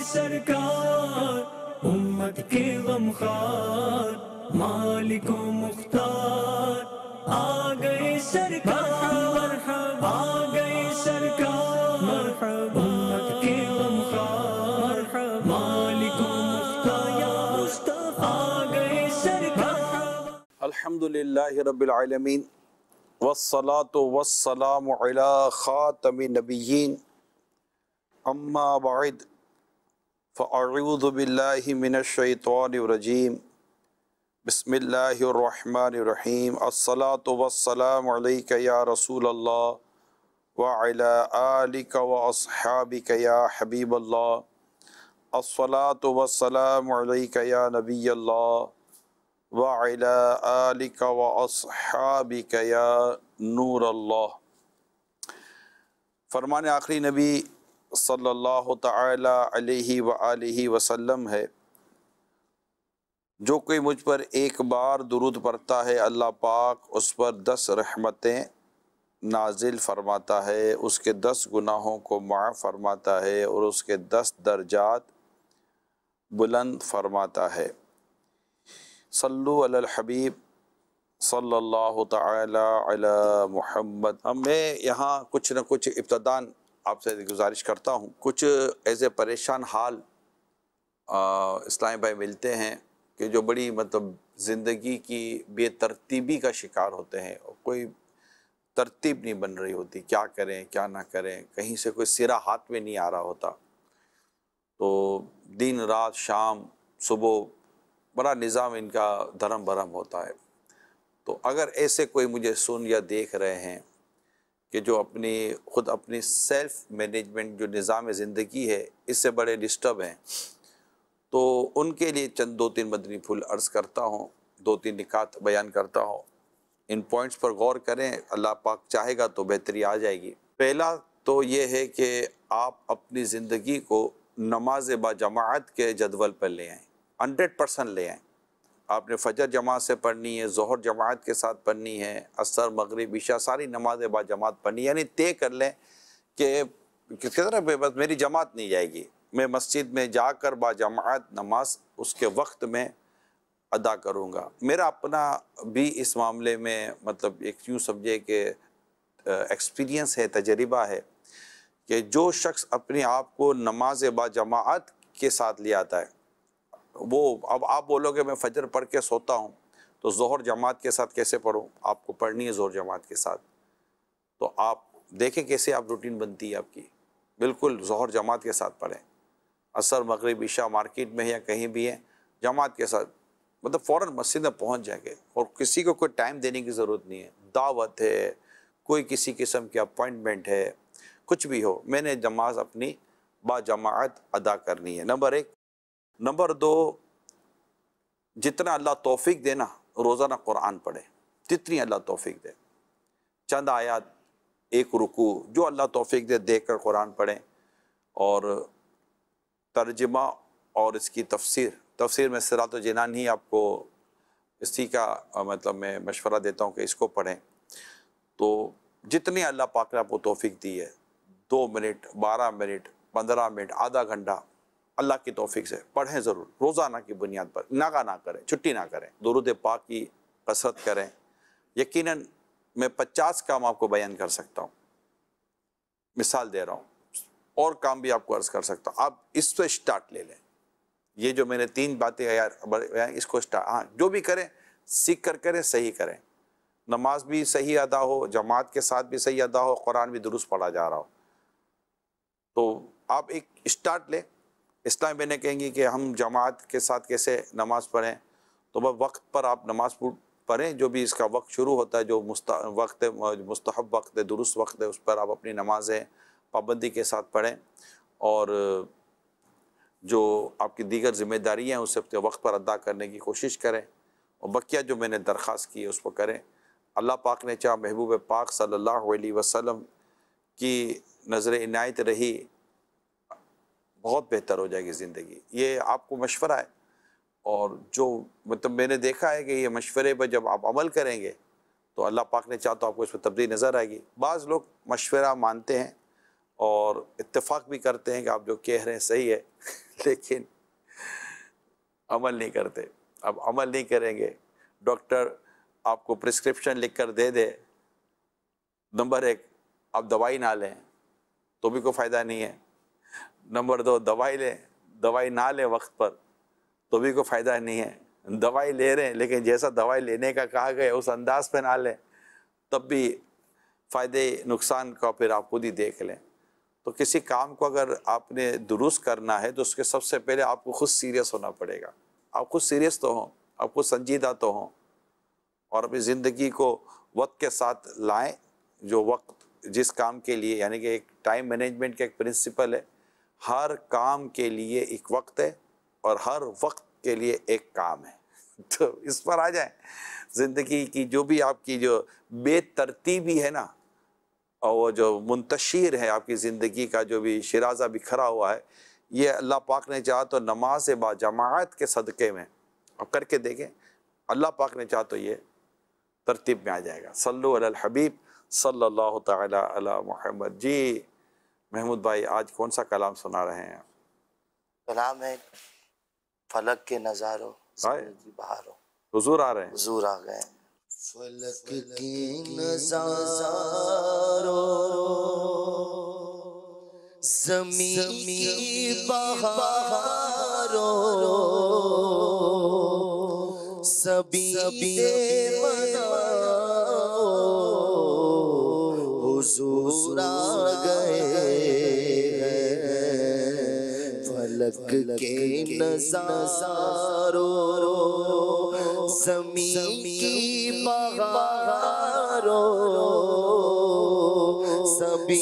سرکار، امت کے غمخوار مالک و مختار، آ گئے سرکار، آ گئے سرکار، امت کے غمخوار مالک و مختار، آ گئے سرکار۔ الحمدللہ رب العالمین، والصلاة والسلام علی خاتم النبیین، اما بعد، فاعوذ باللہ من الشیطان الرجیم، بسم اللہ الرحمن الرحیم، الصلاة والسلام علیک یا رسول اللہ وعلی آلک واصحابک یا حبیب اللہ، الصلاة والسلام علیک یا نبی اللہ وعلی آلک واصحابک یا نور اللہ۔ فرمان آخری نبی صلی اللہ تعالی علیہ وآلہ وسلم ہے، جو کوئی مجھ پر ایک بار درود پڑھتا ہے اللہ پاک اس پر 10 رحمتیں نازل فرماتا ہے، اس کے 10 گناہوں کو معاف فرماتا ہے اور اس کے 10 درجات بلند فرماتا ہے۔ صلو علی الحبیب صلی اللہ تعالی علی محمد۔ میں یہاں کچھ نہ کچھ ابتداً آپ سے گزارش کرتا ہوں، کچھ ایسے پریشان حال اسلامی بھائی ملتے ہیں کہ جو بڑی زندگی کی بے ترتیبی کا شکار ہوتے ہیں، کوئی ترتیب نہیں بن رہی ہوتی، کیا کریں کیا نہ کریں، کہیں سے کوئی سرا ہاتھ میں نہیں آ رہا ہوتا، تو دن رات شام صبح بڑا نظام ان کا دھرم برہم ہوتا ہے۔ تو اگر ایسے کوئی مجھے سن یا دیکھ رہے ہیں کہ جو خود اپنی سیلف مینجمنٹ جو نظام زندگی ہے اس سے بڑے ڈسٹرب ہیں، تو ان کے لیے چند 2-3 مدنی پھول عرض کرتا ہوں، 2-3 نکات بیان کرتا ہوں، ان پوائنٹس پر غور کریں، اللہ پاک چاہے گا تو بہتری آ جائے گی۔ پہلا تو یہ ہے کہ آپ اپنی زندگی کو نماز با جماعت کے جدول پر لے آئیں، 100% لے آئیں۔ آپ نے فجر جماعت سے پڑھنی ہے، ظہر جماعت کے ساتھ پڑھنی ہے، عصر مغرب عشاء ساری نمازیں با جماعت پڑھنی ہے، یعنی طے کر لیں کہ کس طرح بس میری جماعت نہیں جائے گی، میں مسجد میں جا کر با جماعت نماز اس کے وقت میں ادا کروں گا۔ میرا اپنا بھی اس معاملے میں ایک یوں سمجھے کہ ایکسپیرینس ہے، تجربہ ہے کہ جو شخص اپنے آپ کو نماز با جماعت کے ساتھ لے آتا ہے، وہ اب آپ بولو گے میں فجر پڑھ کے سوتا ہوں تو ظہر جماعت کے ساتھ کیسے پڑھوں؟ آپ کو پڑھنی ہے ظہر جماعت کے ساتھ، تو آپ دیکھیں کیسے آپ روٹین بنتی ہے آپ کی، بالکل ظہر جماعت کے ساتھ پڑھیں، عصر مغرب عشاء مارکیٹ میں یا کہیں بھی ہیں جماعت کے ساتھ، فوراً مسجد میں پہنچ جائیں گے، اور کسی کو کوئی ٹائم دینے کی ضرورت نہیں ہے، دعوت ہے، کوئی کسی قسم کی اپوائنٹمنٹ ہے، کچھ بھی ہو، میں نے نماز اپنی با جماعت ادا کرنی ہے، نمبر 1۔ نمبر 2، جتنا اللہ توفیق دے نا روزانہ قرآن پڑھیں، جتنی اللہ توفیق دے، چند آیات، ایک رکوع، جو اللہ توفیق دے دیکھ کر قرآن پڑھیں، اور ترجمہ اور اس کی تفسیر میں صراط الجنان ہی آپ کو اسی کا میں مشورہ دیتا ہوں کہ اس کو پڑھیں۔ تو جتنی اللہ پاک نے آپ کو توفیق دی ہے، 2 منٹ 12 منٹ 15 منٹ آدھا گھنٹہ اللہ کی توفیق سے پڑھیں ضرور، روزانہ کی بنیاد پر، ناغہ نہ کریں، چھٹی نہ کریں، درود پاک کی کثرت کریں۔ یقیناً میں 50 کام آپ کو بیان کر سکتا ہوں، مثال دے رہا ہوں، اور کام بھی آپ کو عرض کر سکتا ہوں، آپ اس سے سٹارٹ لے لیں۔ یہ جو میں نے 3 باتیں اس کو جو بھی کریں سیکھ کر کریں، صحیح کریں، نماز بھی صحیح ادا ہو، جماعت کے ساتھ بھی صحیح ادا ہو، قرآن بھی درست پڑھا جا رہا ہو، تو آپ ایک سٹارٹ لیں۔ اسلام میں نے کہیں گی کہ ہم جماعت کے ساتھ کیسے نماز پڑھیں، تو بس وقت پر آپ نماز پڑھیں، جو بھی اس کا وقت شروع ہوتا ہے، جو مستحب وقت ہے، درست وقت ہے، اس پر آپ اپنی نمازیں پابندی کے ساتھ پڑھیں، اور جو آپ کی دیگر ذمہ داریاں ہیں اسے اپنے وقت پر ادا کرنے کی کوشش کریں، اور بقیہ جو میں نے درخواست کی ہے اس کو کریں۔ اللہ پاک نے چاہا محبوب پاک صلی اللہ علیہ وسلم کی نظر عنایت رہی، بہت بہتر ہو جائے گی زندگی۔ یہ آپ کو مشورہ ہے، اور جو میں نے دیکھا ہے کہ یہ مشورے پر جب آپ عمل کریں گے تو اللہ پاک نے چاہا تو آپ کو اس میں تبدیلی نظر آئے گی۔ بعض لوگ مشورہ مانتے ہیں اور اتفاق بھی کرتے ہیں کہ آپ جو کہہ رہے ہیں صحیح ہے، لیکن عمل نہیں کرتے. اب عمل نہیں کریں گے، ڈاکٹر آپ کو پرسکرپشن لکھ کر دے دے، نمبر 1 آپ دوائی نہ لیں تو بھی کوئی فائدہ نہیں ہے. نمبر 2 دوائی لیں، دوائی نہ لیں وقت پر تو بھی کوئی فائدہ نہیں ہے. دوائی لے رہے ہیں لیکن جیسا دوائی لینے کا کہا گیا اس انداز پہ نہ لیں تب بھی فائدے نقصان کا پھر آپ خود ہی دیکھ لیں. تو کسی کام کو اگر آپ نے درست کرنا ہے تو اس کے سب سے پہلے آپ کو خود سیریس ہونا پڑے گا. آپ خود سیریس تو ہوں، آپ خود سنجیدہ تو ہوں، اور اپنی زندگی کو وقت کے ساتھ لائیں. جو وقت جس کام کے لیے، یعنی کہ ایک ٹائم مینجمنٹ کا ایک پرنسپل ہے، ہر کام کے لیے ایک وقت ہے اور ہر وقت کے لیے ایک کام ہے. تو اس پر آ جائیں. زندگی کی جو بھی آپ کی جو بے ترتیبی ہے نا، اور وہ جو منتشر ہے آپ کی زندگی کا جو بھی شرازہ بکھرا ہوا ہے، یہ اللہ پاک نے چاہا تو نماز با جماعت کے صدقے میں آپ کر کے دیکھیں، اللہ پاک نے چاہا تو یہ ترتیب میں آ جائے گا. صلو علی الحبیب صلی اللہ تعالی علی محمد. جی محمود بھائی آج کون سا کلام سنا رہے ہیں؟ کلام ہے فلک کے نظاروں کی بہاروں. حضور آ رہے ہیں، حضور آ گئے. فلک کے نظاروں زمین کی بہاروں سبھی حضور آ گئے ہیں. فلک کے نظاروں زمین کی بہاروں سبھی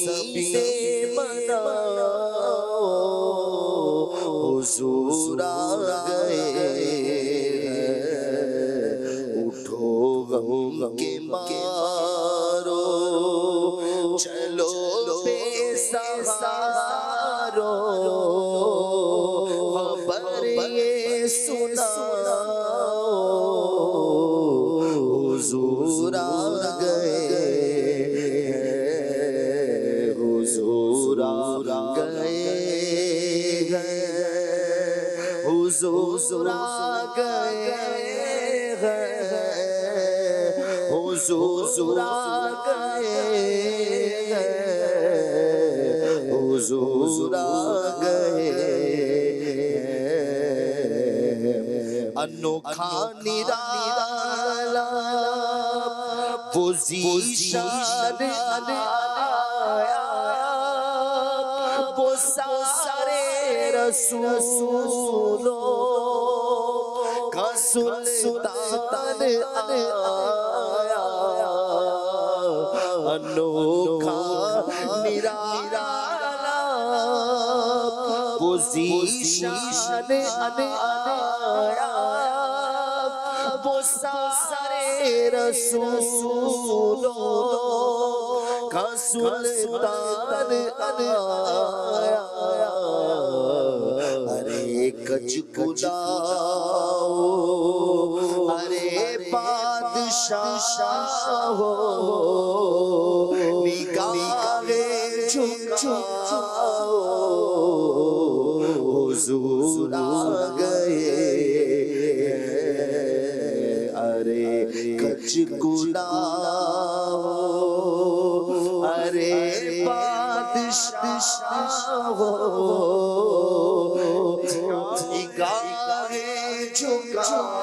حضور آ گئے ہیں. اٹھو غم کے مارو چلو بے سہارو خبر یہ سناؤ حضور آ گئے ہیں. حضور آ گئے ہیں. حضور آ گئے ہیں. حضور آ گئے ہیں. حضور آ گئے ہیں. انوکھا نرالا وہ ذیشان آیا، وہ سارے رسولوں کا سلطان آیا. انوکھا نرالا وہ ذیشان آیا، وہ سارے رسولوں کا سلطان آیا. ارے کچھ کلاؤ ارے بادشاہ ہو نگاہیں جھکاؤ حضور آ گئے. ارے کچھ کلاؤ ارے بادشاہ ہو نگاہیں جھکاؤ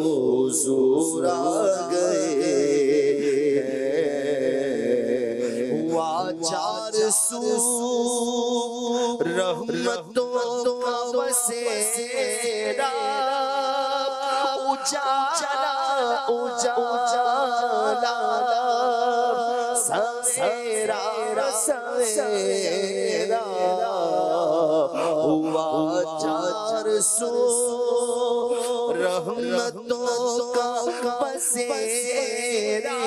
حضور آ گئے. ہوا 400 رحمتوں کا بسیرا، اجالا اجالا سویرا سویرا. ہوا 400 رحمتوں کا بسیرا،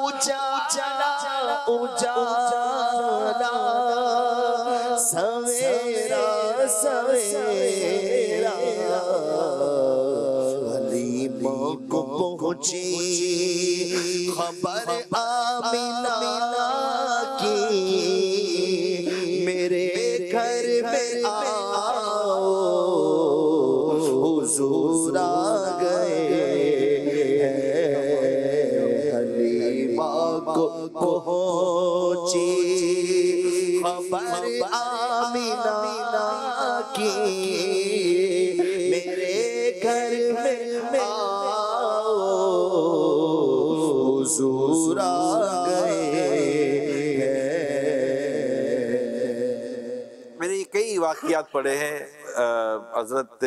اجالا اجالا سویرا سویرا. حلیمہ کو پہنچی خبر آمینہ کی، میرے گھر میں آؤ حضور آ گئے حلیمہ کو پہنچی خبر آمینہ کی میرے گھر میں آؤ حضور آ گئے. میں نے کئی واقعات پڑھے ہیں حضرت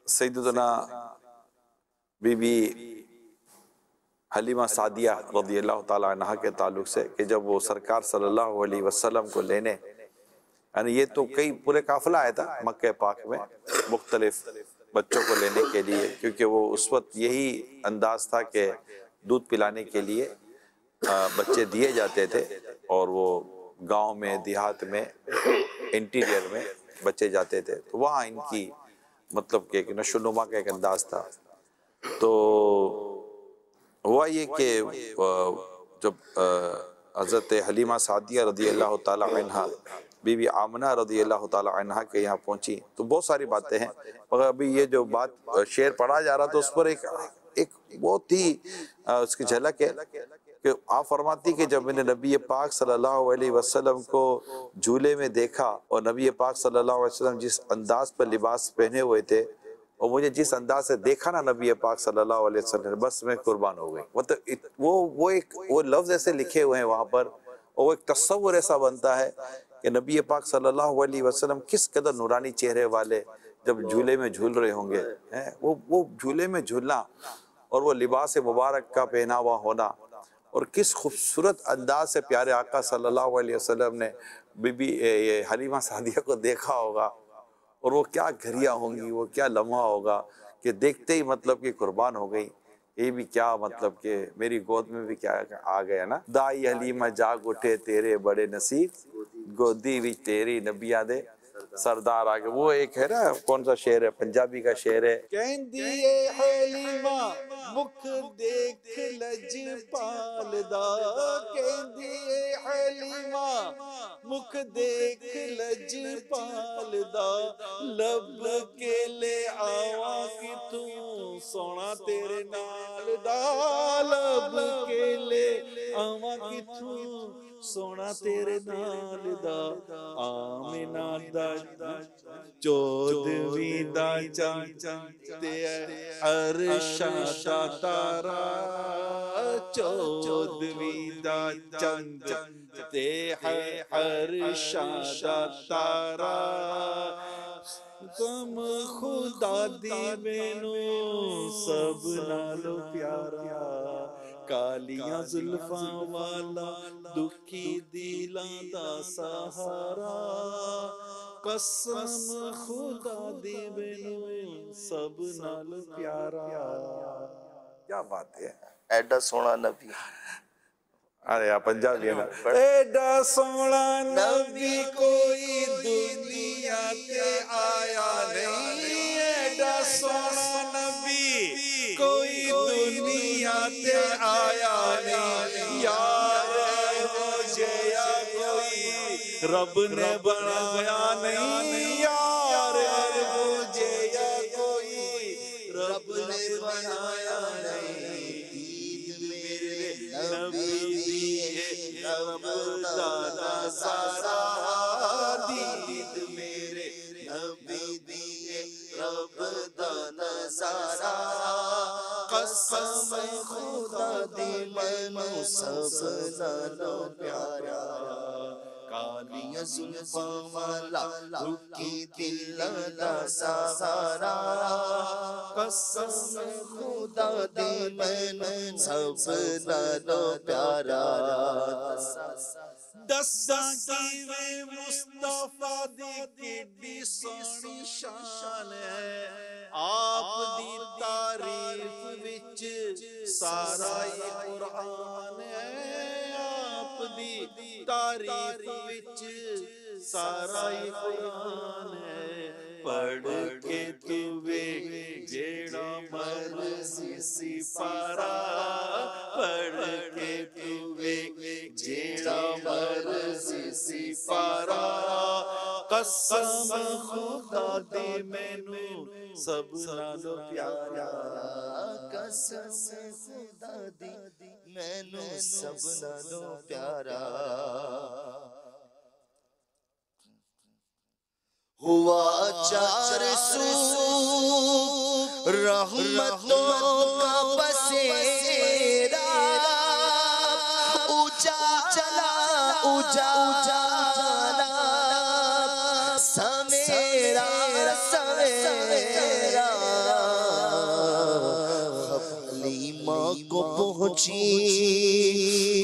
سیدتنا بی بی حلیمہ سعدیہ رضی اللہ تعالیٰ عنہ کے تعلق سے کہ جب وہ سرکار صلی اللہ علیہ وسلم کو لینے، یعنی یہ تو کئی پورے قافلہ آیا تھا مکہ پاک میں مختلف بچوں کو لینے کے لیے، کیونکہ وہ اس وقت یہی انداز تھا کہ دودھ پلانے کے لیے بچے دیے جاتے تھے، اور وہ گاؤں میں دیہات میں انٹیریئر میں بچے جاتے تھے، تو وہاں ان کی مطلب کہ ایک نشو نما کا ایک انداز تھا. تو ہوا یہ کہ جب حضرت حلیمہ سعدیہ رضی اللہ تعالیٰ عنہ بی بی آمنہ رضی اللہ تعالیٰ عنہ کے یہاں پہنچی تو بہت ساری باتیں ہیں، مگر ابھی یہ جو بات شعر پڑھا جا رہا تو اس پر ایک بہت ہی اس کی جھلک ہے کہ آپ فرماتی کہ جب میں نے نبی پاک صلی اللہ علیہ وسلم کو جھولے میں دیکھا اور نبی پاک صلی اللہ علیہ وسلم جس انداز پر لباس پہنے ہوئے تھے اور مجھے جس انداز سے دیکھا نا نبی پاک صلی اللہ علیہ وسلم، بس میں قربان ہو گئی. مطلب وہ لفظ ایسے لکھے ہوئے ہیں وہاں پر، اور وہ ایک تصور ایسا بنتا ہے کہ نبی پاک صلی اللہ علیہ وسلم کس قدر نورانی چہرے والے جب جھولے میں جھول رہے ہوں گے، وہ جھولے میں جھولنا اور وہ لباس مبارک کا پہناوا ہونا، اور کس خوبصورت انداز سے پیارے آقا صلی اللہ علیہ وسلم نے بی بی حلیمہ سعدیہ کو دیکھا ہوگا، اور وہ کیا گھڑیاں ہوں گی، وہ کیا لمحہ ہوگا کہ دیکھتے ہی مطلب کہ قربان ہو گئی. یہ بھی کیا مطلب کہ میری گود میں بھی کیا آ گیا نا. دائی حلیمہ جاگ اٹھے تیرے بڑے نصیب، گودی بھی تیری نبیاں دے سردار آگے. وہ ایک ہے نا، کون سا شعر ہے، پنجابی کا شعر ہے، کہندی اے حلیمہ مکھ دیکھ لج پالدا، کہندی اے حلیمہ مکھ دیکھ لج پالدا، لب کے لے آواں کی تو سونا تیرے نال دا، لب کے لے آواں کی تو سونا تیرے نال دا. آمنہ دا چودھویں دا چند تے عرشاں دا تارا، چودھویں دا چند تے عرشاں دا تارا، غم خدا دی مینوں سب نالوں پیارا، کالیاں زلفاں والا دکھی دلاں دا سہارا، قسم خدا دی مینوں سب نالوں پیارا. کیا بات ہے، ایڈا سونا نبی. ارے پنجابی ہے نا. ایڈا سونا نبی کوئی دنیا تے آیا نہیں، ایڈا سونا نبی کوئی دنیا تے آیا نہیں، یار مجھے یا کوئی رب نے بنایا نہیں، یار مجھے یا کوئی رب نے بنایا نہیں. عید میرے نبی دی ہے رب دا نظارہ، عید میرے نبی دی ہے رب دا نظارہ، قسم خدا دی مینوں سب نالوں پیارا، کالیاں زلفاں والا رکی دلاں دا سہارا، قسم خدا دی مینوں سب نالوں پیارا. دساں کیویں مصطفیٰ دی کیڈی سونی شان ہے، آپ دی تعریف وچ سارا قرآن ہے، آپ دی تعریف وچ سارا قرآن ہے، پڑھ کے تو ویکھ جیڑا مرضی سپارا، پڑھ کے تو ویکھ جیڑا مرضی سپارا، قسم خدا دے مینوں سب نالوں پیارا، قسم خدا دی مینوں سب نالوں پیارا، ہوا 400 رحمتوں کا بسیرا، اجالا اجالا سمیرا سمیرا، حلیمہ کو پہنچی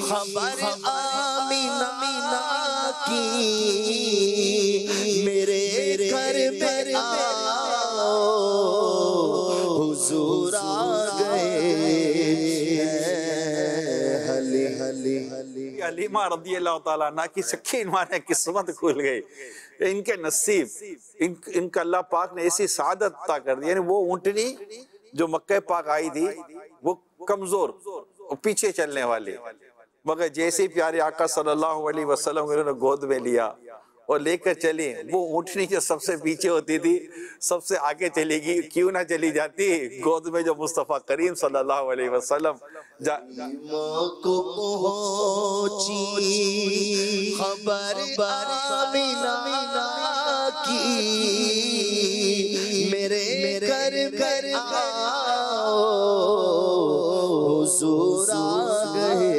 خبر آمینہ کی، میرے گھر پر آؤ حضور آ گئے، حلیمہ رضی اللہ تعالیٰ عنہ کی سکھی انوان قسمت کھل گئی، ان کے نصیب، ان کا اللہ پاک نے ایسی سعادت عطا کر دی، یعنی وہ اونٹنی جو مکہ پاک آئی تھی وہ کمزور پیچھے چلنے والی، مگر جیسے پیارے آقا صلی اللہ علیہ وسلم انہوں نے گود میں لیا اور لے کر چلی، وہ اونٹنی جو سب سے پیچھے ہوتی تھی سب سے آگے چلے گی، کیوں نہ چلی جاتی گود میں جو مصطفیٰ کریم صلی اللہ علیہ وسلم کو پہنچی خبر آمینہ کی، میرے گھر پر آؤ حضور آ گئے۔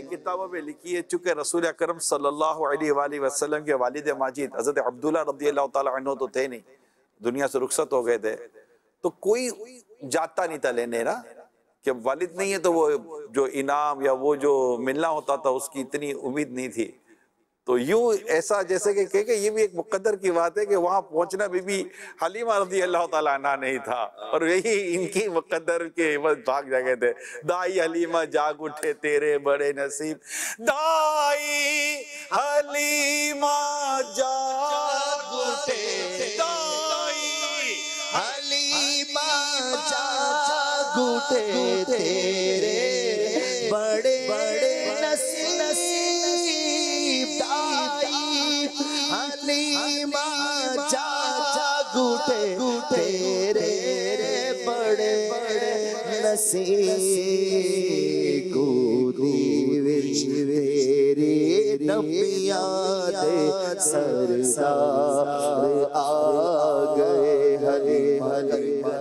کتابوں میں لکھی ہے، چونکہ رسول اکرم صلی اللہ علیہ وآلہ وسلم کے والد ماجد حضرت عبداللہ رضی اللہ تعالیٰ عنہ تو تھے نہیں، دنیا سے رخصت ہو گئے تھے، تو کوئی جاتا نہیں تھا لینے نا، کہ والد نہیں ہے تو وہ جو انعام یا وہ جو ملنا ہوتا تھا اس کی اتنی امید نہیں تھی، تو یوں ایسا جیسے کہ یہ بھی ایک مقدر کی بات ہے کہ وہاں پہنچنا بھی حلیمہ رضی اللہ تعالیٰ عنہ نہیں تھا، اور یہی ان کی مقدر کے بھاگ جاگے تھے۔ دائی حلیمہ جاگ اٹھے تیرے بڑے نصیب، دائی حلیمہ جاگ اٹھے، دائی حلیمہ جاگ اٹھے تیرے بڑے نصیب، حلیمہ جاگ اٹھے تیرے بڑے نصیب، گودی وچ تیرے نبیاں دے سردار آ گئے، حلیمہ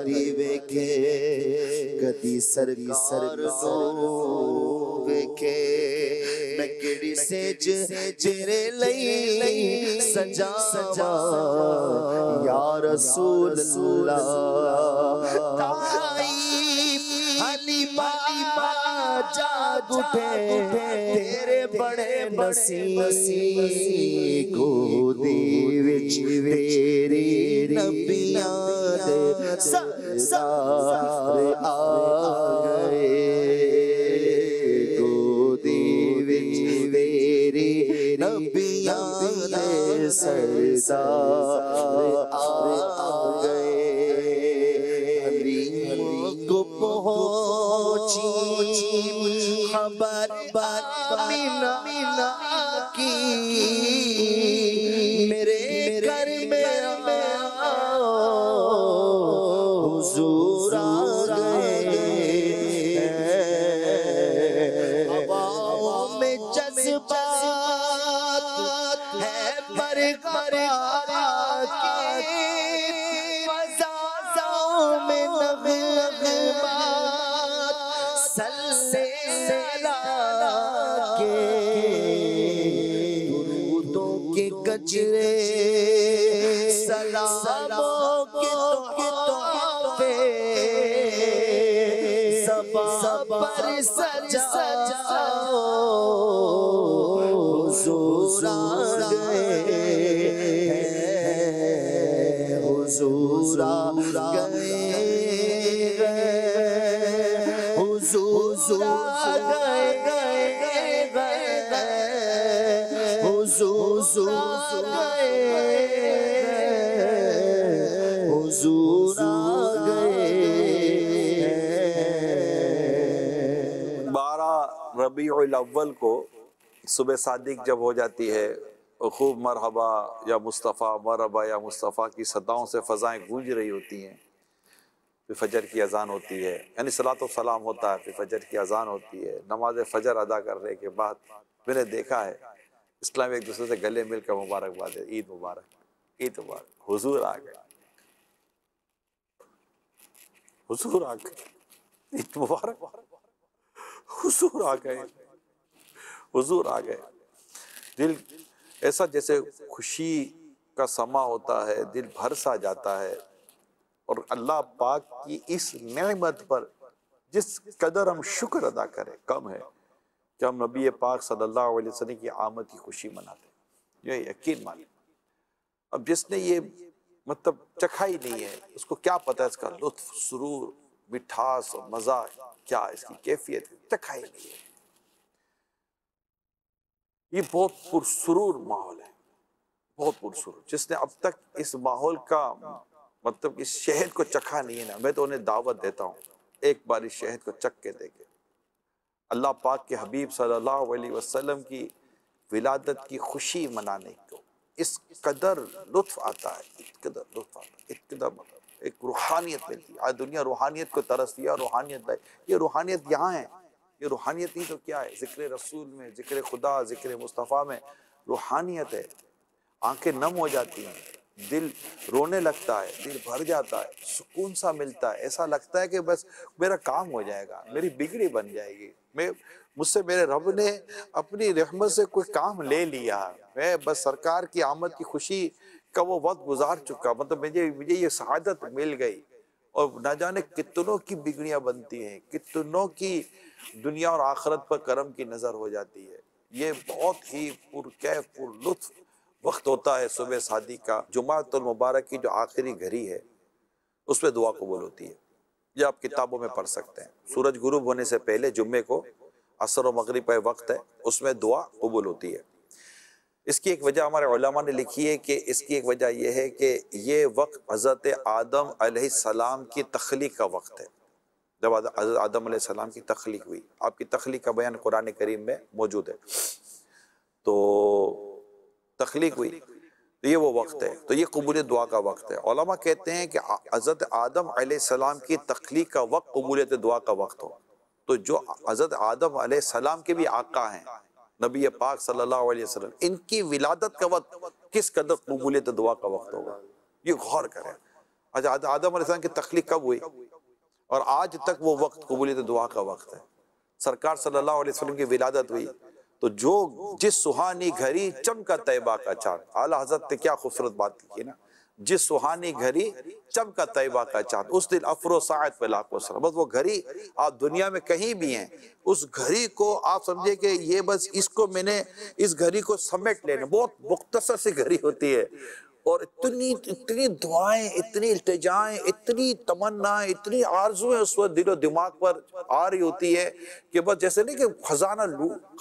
دی ویکھے کدی سرکار نو ویکھے، میں کیڑی سیج تیرے لئی سجاواں یا رسول اللہ، دائی حلیمہ جاگ اٹھے تیرے بڑے نصیب، گودی وچ تیری نبیاں دے سردار آ گئے، گودی وچ تیری نبیاں دے سردار آ گئے، حلیمہ کو پہنچی خبر آمینہ کی، میرے گھر میں آؤ حضور آ گئے، ہواؤں میں جذبات ہے برقرار کی، فضاؤں میں نغمات سلسلہ کے، درودوں کے گجرے سلاموں کے تحفے، زبان پر سجاؤ حضور آ گئے، حضور آ گئے، حضور آ گئے، حضور آ گئے، حضور آ گئے۔ 12 ربیع الاول کو صبح صادق جب ہو جاتی ہے اور خوب مرحبا یا مصطفیٰ، مرحبا یا مصطفیٰ کی صداؤں سے فضائیں گونج رہی ہوتی ہیں، پھر فجر کی اذان ہوتی ہے، یعنی صلاۃ و سلام ہوتا ہے، پھر فجر کی اذان ہوتی ہے۔ نماز فجر ادا کرنے کے بعد میں نے دیکھا ہے اسلام ایک دوسرے سے گلے مل کر مبارکباد ہے، عید مبارک، عید مبارک، حضور آ گئے، حضور آ گئے، عید مبارک، حضور آ گئے، حضور آ گئے۔ دل ایسا جیسے خوشی کا سما ہوتا ہے، دل بھر سا جاتا ہے، اور اللہ پاک کی اس نعمت پر جس قدر ہم شکر ادا کریں کم ہے کہ ہم نبی پاک صلی اللہ علیہ وسلم کی آمد کی خوشی مناتے ہیں، یہ یقین مانیں۔ اب جس نے یہ مطلب چکھا ہی نہیں ہے، اس کو کیا پتہ ہے اس کا لطف، سرور، مٹھاس اور مزہ کیا اس کی کیفیت، چکھا ہی نہیں ہے۔ یہ بہت پرسرور ماحول ہے، بہت پرسرور۔ جس نے اب تک اس ماحول کا مطلب اس شہد کو چکھا نہیں ہے نا، میں تو انہیں دعوت دیتا ہوں ایک بار اس شہد کو چکھ کے دیکھیں۔ اللہ پاک کے حبیب صلی اللہ علیہ وسلم کی ولادت کی خوشی منانے کو اس قدر لطف آتا ہے، اس قدر لطف آتا ہے، اس قدر ایک روحانیت ملتی ہے۔ آج دنیا روحانیت کو ترستی ہے، روحانیت لائے، یہ روحانیت یہاں ہے، یہ روحانیت نہیں تو کیا ہے؟ ذکر رسول میں، ذکر خدا، ذکر مصطفیٰ میں روحانیت ہے۔ آنکھیں نم ہو جاتی ہیں، دل رونے لگتا ہے، دل بھر جاتا ہے، سکون سا ملتا ہے، ایسا لگتا ہے کہ بس میرا کام ہو جائے گا، میری بگڑی بن جائے گی، مجھ سے میرے رب نے اپنی رحمت سے کوئی کام لے لیا، میں بس سرکار کی آمد کی خوشی کا وہ وقت گزار چکا، مطلب مجھے یہ سعادت مل گئی۔ اور نہ جانے کتنوں کی بگڑیاں بنتی ہیں، کتنوں کی دنیا اور آخرت پر کرم کی نظر ہو جاتی ہے۔ یہ بہت ہی پرکیف پر لطف وقت ہوتا ہے صبح صادق کا۔ جمعۃ المبارک کی جو آخری گھڑی ہے اس پہ دعا قبول ہوتی ہے، یہ آپ کتابوں میں پڑھ سکتے ہیں۔ سورج غروب ہونے سے پہلے جمعے کو عصر و مغرب کا وقت ہے، اس میں دعا قبول ہوتی ہے۔ اس کی ایک وجہ ہمارے علماء نے لکھی ہے کہ اس کی ایک وجہ یہ ہے کہ یہ وقت حضرت آدم علیہ السلام کی تخلیق کا وقت ہے۔ جب حضرت آدم علیہ السلام کی تخلیق ہوئی، آپ کی تخلیق کا بیان قرآن کریم میں موجود ہے، تو تخلیق ہوئی تو یہ وہ وقت ہے، تو یہ قبول دعا کا وقت ہے۔ علماء کہتے ہیں کہ حضرت آدم علیہ السلام کی تخلیق کا وقت قبولیت دعا کا وقت ہو، تو جو حضرت آدم علیہ السلام کے بھی آقا ہیں نبی پاک صلی اللہ علیہ وسلم، ان کی ولادت کا وقت کس قدر قبولیت دعا کا وقت ہوگا، یہ غور کریں۔ حضرت آدم علیہ السلام کی تخلیق کب ہوئی اور آج تک وہ وقت قبولیت دعا کا وقت ہے۔ سرکار صلی اللہ علیہ وسلم کی ولادت ہوئی تو جس سہانی گھڑی چمکا طیبہ کا چاند، اعلیٰ حضرت نے کیا خوبصورت بات کی نا، جس سہانی گھڑی چمکا طیبہ کا چاند، اس دن افرو ساعت پہ لاکھوں سلام۔ بس وہ گھڑی آپ دنیا میں کہیں بھی ہیں، اس گھڑی کو آپ سمجھے کہ یہ بس اس کو میں نے اس گھڑی کو سمیٹ لینے، بہت مختصر سی گھڑی ہوتی ہے، اور اتنی دعائیں، اتنی التجائیں، اتنی تمنا، اتنی آرزویں اس وقت دل و دماغ پر آ رہی ہوتی ہے کہ بس جیسے نہیں کہ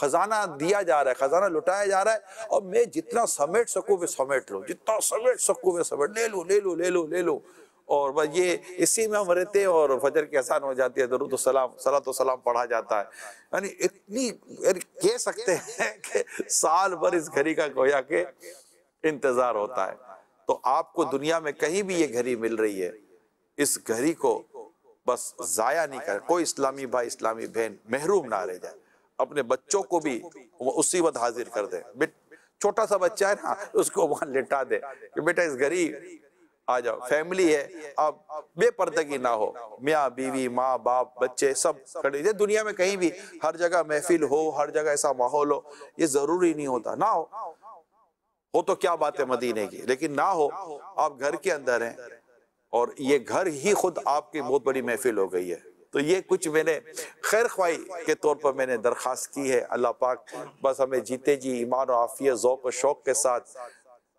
خزانہ دیا جا رہا ہے، خزانہ لٹایا جا رہا ہے، اور میں جتنا سمیٹ سکوں میں سمیٹ لوں، جتنا سمیٹ سکوں میں سمیٹ لے لوں، لے لوں، لے لوں، لے لوں، اور بس یہ اسی میں ہم رہتے ہیں، اور فجر کی اذان ہو جاتی ہے، درود و سلام، صلاۃ و سلام پڑھا جاتا ہے۔ یعنی اتنی کہہ سکتے ہیں کہ سال بھر اس گھڑی کا گویا کہ انتظار ہوتا ہے۔ تو آپ کو دنیا میں کہیں بھی یہ گھڑی مل رہی ہے، اس گھڑی کو بس ضائع نہیں کرے، کوئی اسلامی بھائی، اسلامی بہن محروم نہ رہ جائے، اپنے بچوں کو بھی اسی وقت حاضر کر دے۔ چھوٹا سا بچہ ہے نا، اس کو وہاں لٹا دے کہ بیٹا اس گھڑی آ جاؤ، فیملی ہے، اب بے پردگی نہ ہو، میاں بیوی، ماں باپ، بچے سب کھڑے۔ یہ دنیا میں کہیں بھی ہر جگہ محفل ہو، ہر جگہ ایسا ماحول ہو، یہ ضروری نہیں ہوتا، نہ ہو تو کیا بات ہے مدینے کی، لیکن نہ ہو، آپ گھر کے اندر ہیں اور یہ گھر ہی خود آپ کی بہت بڑی محفل ہو گئی ہے۔ تو یہ کچھ میں نے خیر خواہی کے طور پر میں نے درخواست کی ہے۔ اللہ پاک بس ہمیں جیتے جی ایمان و عافیت، ذوق و شوق کے ساتھ،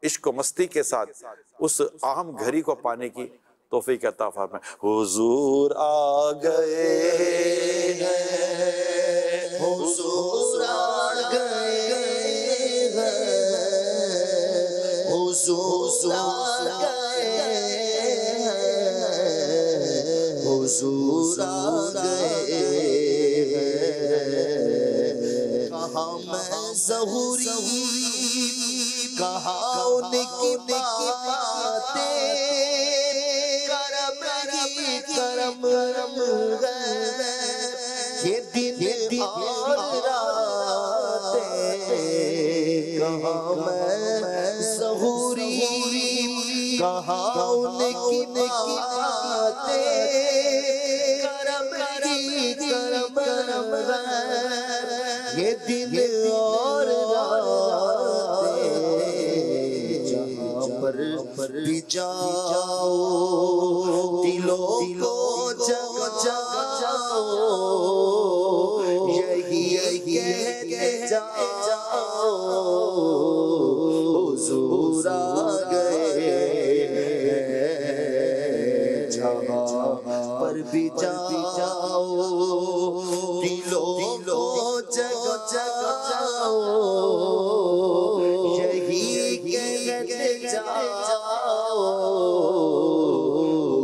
عشق و مستی کے ساتھ اس اہم گھڑی کو پانے کی توفیق عطا فرمائے۔ حضور آ گئے ہیں، حضور آ گئے ہیں، حضور آ گئے ہیں، حضور آ گئے ہیں، کہاں میں ظہوری کہاں ان کی باتیں کرم ہی کرم ہے یہ دن اور راتیں کہاں میں ظہوری کہاں ان کی باتیں کرم ہی کرم ہے یہ دن اور راتیں جہاں پر بھی جاؤ دلوں کو جگاؤ یہی کہتے جاؤ حضور آ گئے جہاں پر بھی جاؤ دلوں کو جگاؤ یہی کہتے جاؤ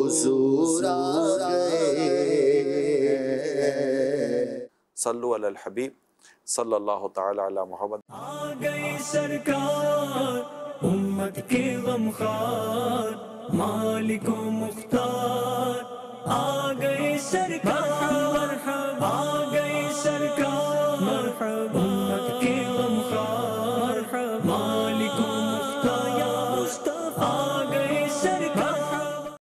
حضور آ گئے صلو علی الحبیب صلی اللہ تعالی علی محمد۔ آ گئے سرکار امت کے غمخوار مالک و مختار آ گئے سرکار آ گئے سرکار مرحبا